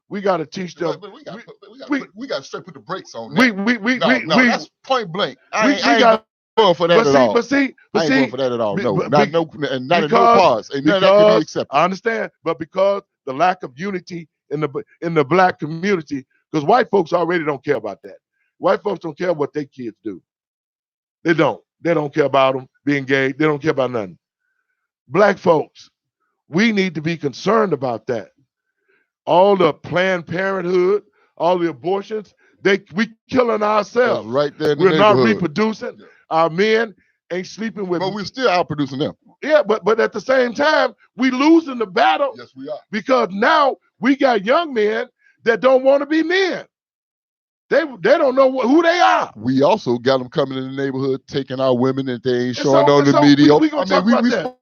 We got to teach them. We got to straight put the brakes on that. That's point blank. I ain't going for that at all. But see, I ain't going for that at all. No, not in no pause. Ain't none of that can be accepted. I understand, but because the lack of unity in the Black community, because white folks already don't care about that. White folks don't care what their kids do. They don't. They don't care about them being gay. They don't care about nothing. Black folks, we need to be concerned about that. All the Planned Parenthood, all the abortions, we killing ourselves. Right there in the We're not neighborhood. reproducing. Yeah. Our men ain't sleeping with. But we're still outproducing them. Yeah, but at the same time, we losing the battle. Yes, we are. Because now we got young men that don't want to be men. They don't know who they are. We also got them coming in the neighborhood, taking our women that they ain't showing on the media. We gonna talk about that.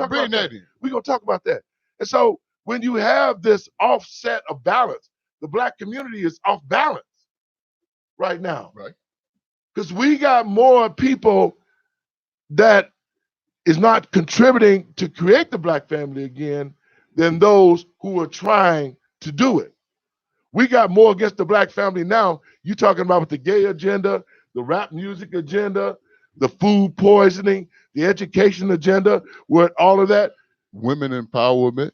Bring that in. We're going to talk about that. And so when you have this offset of balance, the Black community is off balance right now. Right. Because we got more people that is not contributing to create the Black family again than those who are trying to do it. We got more against the Black family now. You talking about with the gay agenda, the rap music agenda, the food poisoning, the education agenda, with all of that. Women empowerment.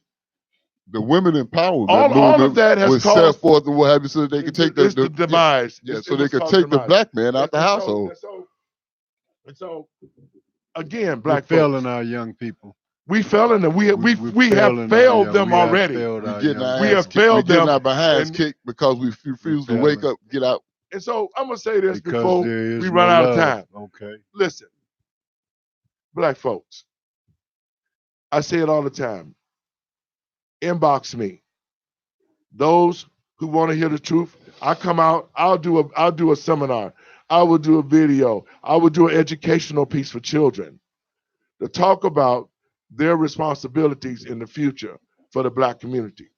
The women empowerment all of that has was set forth and what have you, so that they could take the demise. Yeah, so they could take the Black man out the household. And so, again, Black folks, failing our young people. We failing them. We have failed them already. We have failed them. Getting our behinds kicked because we refuse to wake up, get out. And so I'm gonna say this before we run out of time. Okay. Listen, Black folks, I say it all the time. Inbox me. Those who want to hear the truth, I come out. I'll do a seminar. I will do a video. I will do an educational piece for children to talk about their responsibilities in the future for the Black community.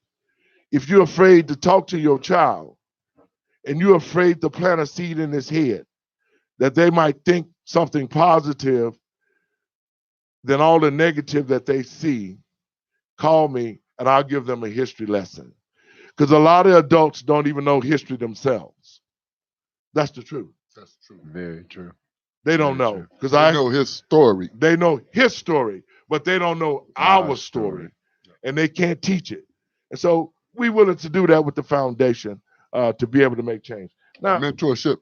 If you're afraid to talk to your child and you're afraid to plant a seed in his head that they might think something positive than all the negative that they see, call me and I'll give them a history lesson. Because a lot of adults don't even know history themselves. That's the truth. That's true. Very true. They don't know. Because I know his story. They know his story, but they don't know our story. And they can't teach it. And so we're willing to do that with the foundation to be able to make change. Now, mentorship.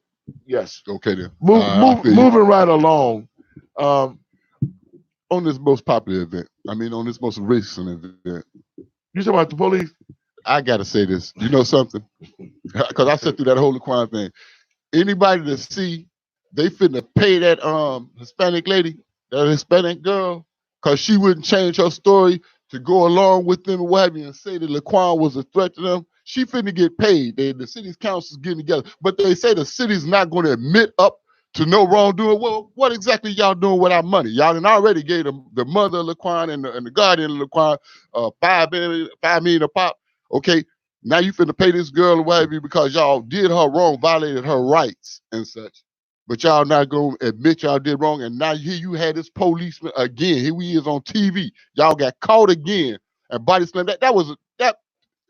Yes. Okay then. Moving right along. On this most popular event, on this most recent event. You talking about the police? I gotta say this. You know something? Because I sat through that whole Laquan thing. Anybody that see they finna pay that Hispanic lady, that Hispanic girl, because she wouldn't change her story to go along with them and what have you, and say that Laquan was a threat to them, she finna get paid. The city's council is getting together. But they say the city's not going to admit up to no wrongdoing. Well, what exactly y'all doing with our money? Y'all done already gave them the mother of Laquan and the guardian of Laquan $5 million a pop. Okay, now you finna pay this girl or what have you because y'all did her wrong, violated her rights and such. But y'all not gonna admit y'all did wrong. And now here you had this policeman again. Here he is on TV. Y'all got caught again and body slam. That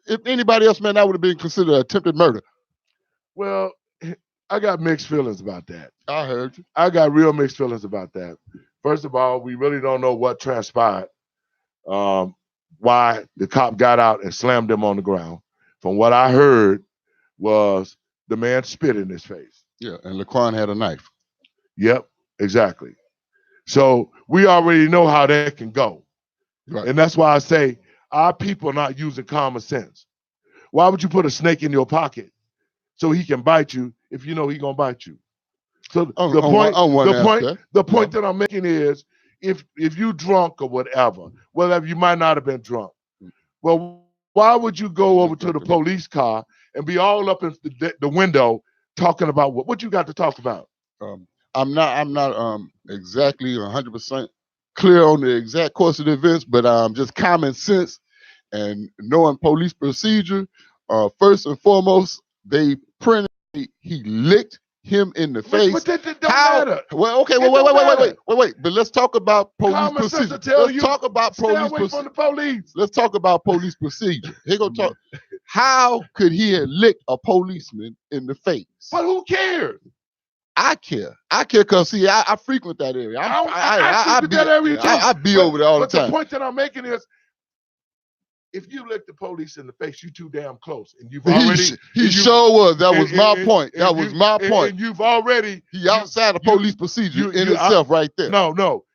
if anybody else, man, that would have been considered attempted murder. Well, I got mixed feelings about that. I heard you. I got real mixed feelings about that. First of all, we really don't know what transpired, why the cop got out and slammed him on the ground. From what I heard was the man spit in his face. Yeah, and Laquan had a knife. Yep, exactly. So we already know how that can go. Right. And that's why I say our people are not using common sense. Why would you put a snake in your pocket so he can bite you if you know he's gonna bite you? So the point that I'm making is if you drunk or whatever, you might not have been drunk. Well, why would you go over to the police car and be all up in the window talking about what you got to talk about? I'm not exactly 100% clear on the exact course of the events, but just common sense and knowing police procedure. First and foremost, they printed he licked him in the face. But that don't matter. Well, okay, wait. But let's talk about police procedure. Let's talk about police procedure. Let's talk about police procedure. Here go talk. How could he have licked a policeman in the face? But who cares? I care because see, I frequent that area. I be over there all the time. The point that I'm making is, if you lick the police in the face, you too damn close, and you've already. He sure was. That was my point. That was my point. And you've already. He outside of police procedure in itself, right there. No,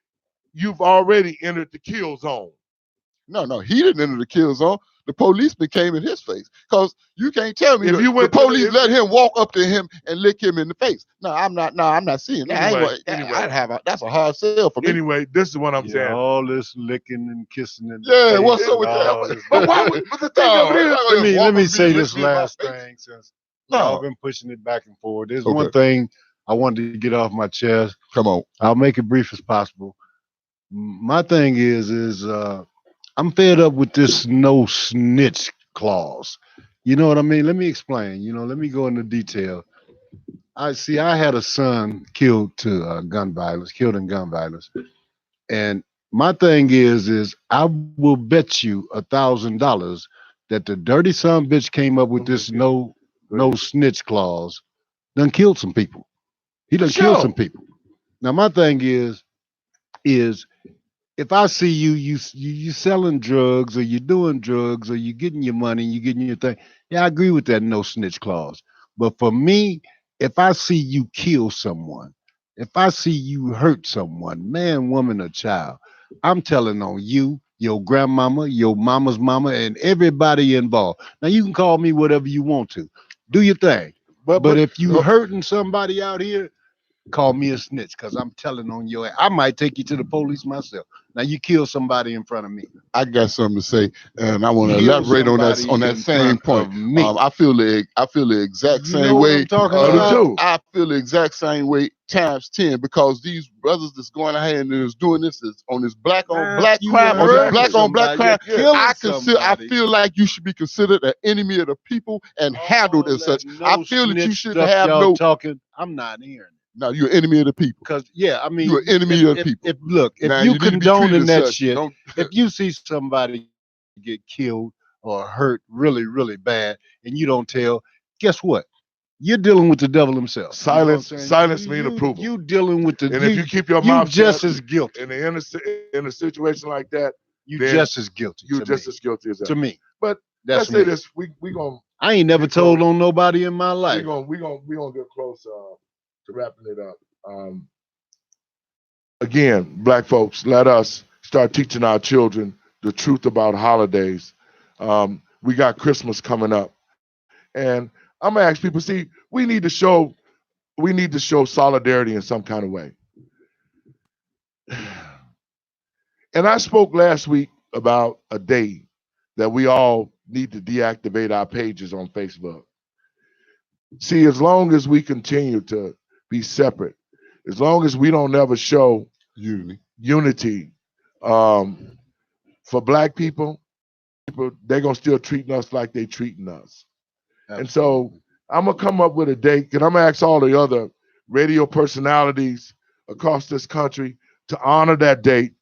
you've already entered the kill zone. No, he didn't enter the kill zone. The policeman came in his face. Because you can't tell me the police let him walk up to him and lick him in the face. No, I'm not seeing that. Anyway, that's a hard sell for me. Anyway, this is what I'm saying. All this licking and kissing and what's up with that? But the thing of it is, let me say this last thing, since I've been pushing it back and forth. There's one thing I wanted to get off my chest. Come on. I'll make it brief as possible. My thing is I'm fed up with this no snitch clause. You know what I mean? Let me explain. Let me go into detail. I had a son killed in gun violence. And my thing is I will bet you $1,000 that the dirty son bitch came up with this no snitch clause, done killed some people. He done killed some people. Now my thing is if I see you selling drugs or you're doing drugs or you're getting your money, you're getting your thing, I agree with that no snitch clause. But for me, if I see you kill someone, if I see you hurt someone, man, woman, or child, I'm telling on you, your grandmama, your mama's mama, and everybody involved. Now you can call me whatever you want to. Do your thing. But if you hurting somebody out here, call me a snitch, because I'm telling on your ass. I might take you to the police myself. Now you kill somebody in front of me. I got something to say, and I want to elaborate on that same point. I feel the exact same way. I feel the exact same way times 10, because these brothers that's going ahead and is doing this is on this black on black crime, crime. I feel like you should be considered an enemy of the people and handled as such. I feel that you shouldn't have no talking. I'm not hearing it. No, you're an enemy of the people. Because you're an enemy of the people. If you condoning that shit, if you see somebody get killed or hurt really, really bad, and you don't tell, guess what? You're dealing with the devil himself. Silence means approval. You dealing with and if you keep your mouth just as guilty. In a situation like that, you just as guilty. You just as guilty as that. To me. But let's say this: we gonna. I ain't never told on nobody in my life. We gonna get close to wrapping it up. Again, black folks, let us start teaching our children the truth about holidays. We got Christmas coming up, and I'm gonna ask people. See, we need to show solidarity in some kind of way. And I spoke last week about a day that we all need to deactivate our pages on Facebook. See, as long as we continue to be separate, as long as we don't ever show unity for black people, they're gonna still treating us like they treating us. Absolutely. And so I'm gonna come up with a date, and I'm gonna ask all the other radio personalities across this country to honor that date.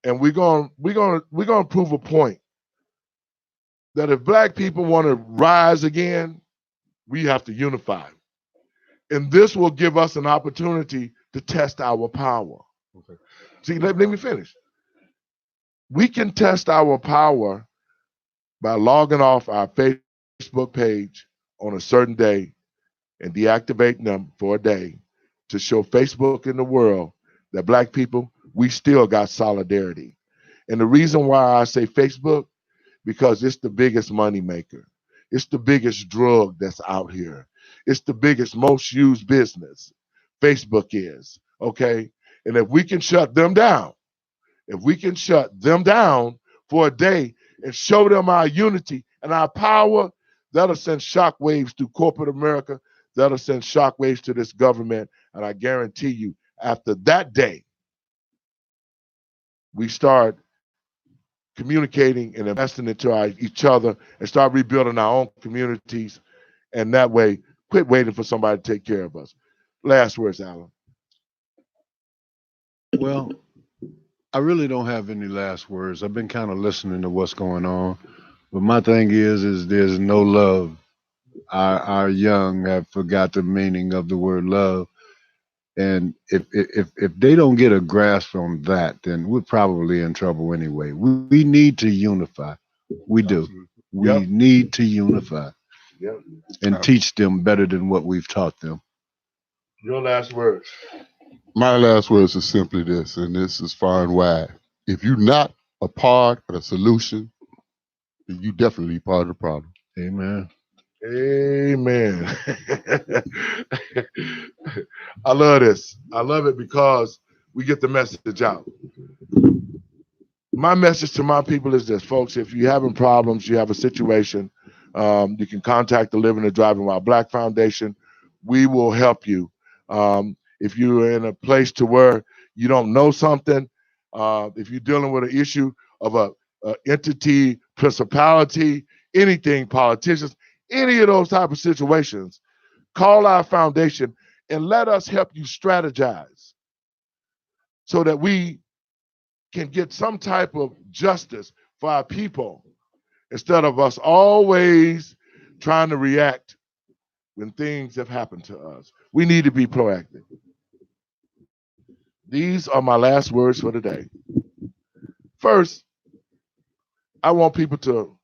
And we're gonna prove a point that if black people want to rise again, we have to unify. And this will give us an opportunity to test our power. Okay. See, let me finish. We can test our power by logging off our Facebook page on a certain day and deactivating them for a day to show Facebook and the world that black people, we still got solidarity. And the reason why I say Facebook, because it's the biggest money maker. It's the biggest drug that's out here. It's the biggest, most used business. Facebook is, okay? And if we can shut them down, if we can shut them down for a day and show them our unity and our power, that'll send shockwaves through corporate America. That'll send shockwaves to this government. And I guarantee you, after that day, we start communicating and investing into each other and start rebuilding our own communities. And that way, quit waiting for somebody to take care of us. Last words, Alan. Well, I really don't have any last words. I've been kind of listening to what's going on. But my thing is there's no love. Our young have forgot the meaning of the word love. And if they don't get a grasp on that, then we're probably in trouble anyway. We need to unify. We do. We need to unify and teach them better than what we've taught them. Your last words. My last words is simply this, and this is far and wide. If you're not a part of the solution, then you definitely part of the problem. Amen. Amen. I love this. I love it because we get the message out. My message to my people is this, folks. If you're having problems, you have a situation, you can contact the Living and Driving While Black Foundation. We will help you. If you're in a place to where you don't know something, if you're dealing with an issue of a entity, principality, anything, politicians, any of those type of situations, call our foundation and let us help you strategize so that we can get some type of justice for our people instead of us always trying to react when things have happened to us. We need to be proactive. These are my last words for today. First, I want people to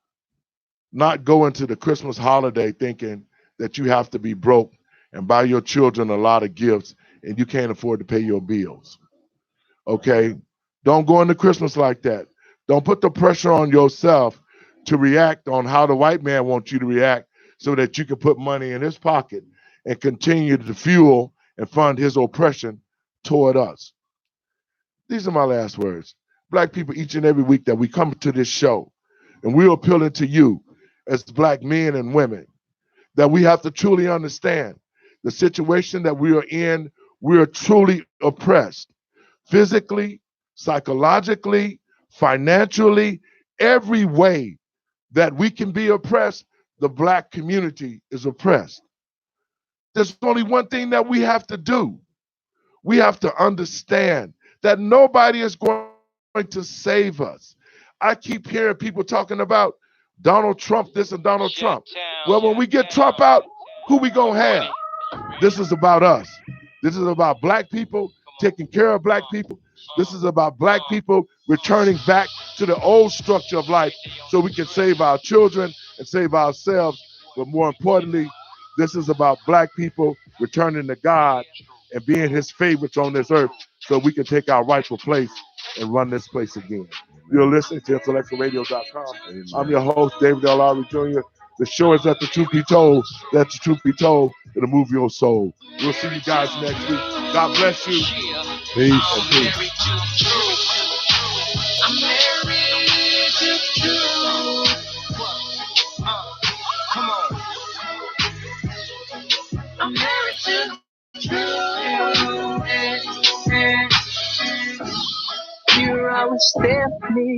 not go into the Christmas holiday thinking that you have to be broke and buy your children a lot of gifts and you can't afford to pay your bills. Okay? Don't go into Christmas like that. Don't put the pressure on yourself to react on how the white man wants you to react so that you can put money in his pocket and continue to fuel and fund his oppression toward us. These are my last words. Black people, each and every week that we come to this show, and we're appealing to you as black men and women, that we have to truly understand the situation that we are in. We are truly oppressed, physically, psychologically, financially, every way that we can be oppressed, the black community is oppressed. There's only one thing that we have to do. We have to understand that nobody is going to save us. I keep hearing people talking about Donald Trump this and Donald Trump. Well, when we get Trump out, who we gonna have? This is about us. This is about black people taking care of black people. This is about black people returning back to the old structure of life so we can save our children and save ourselves. But more importantly, this is about black people returning to God and being his favorites on this earth so we can take our rightful place and run this place again. You're listening to IntellectualRadio.com. I'm your host, David L. Lowry Jr. The show is Let the Truth Be Told. Let the truth be told. It'll move your soul. We'll see you guys next week. God bless you. Peace and peace. I'm married to truth. Come on. I'm married to truth. You're always there for me.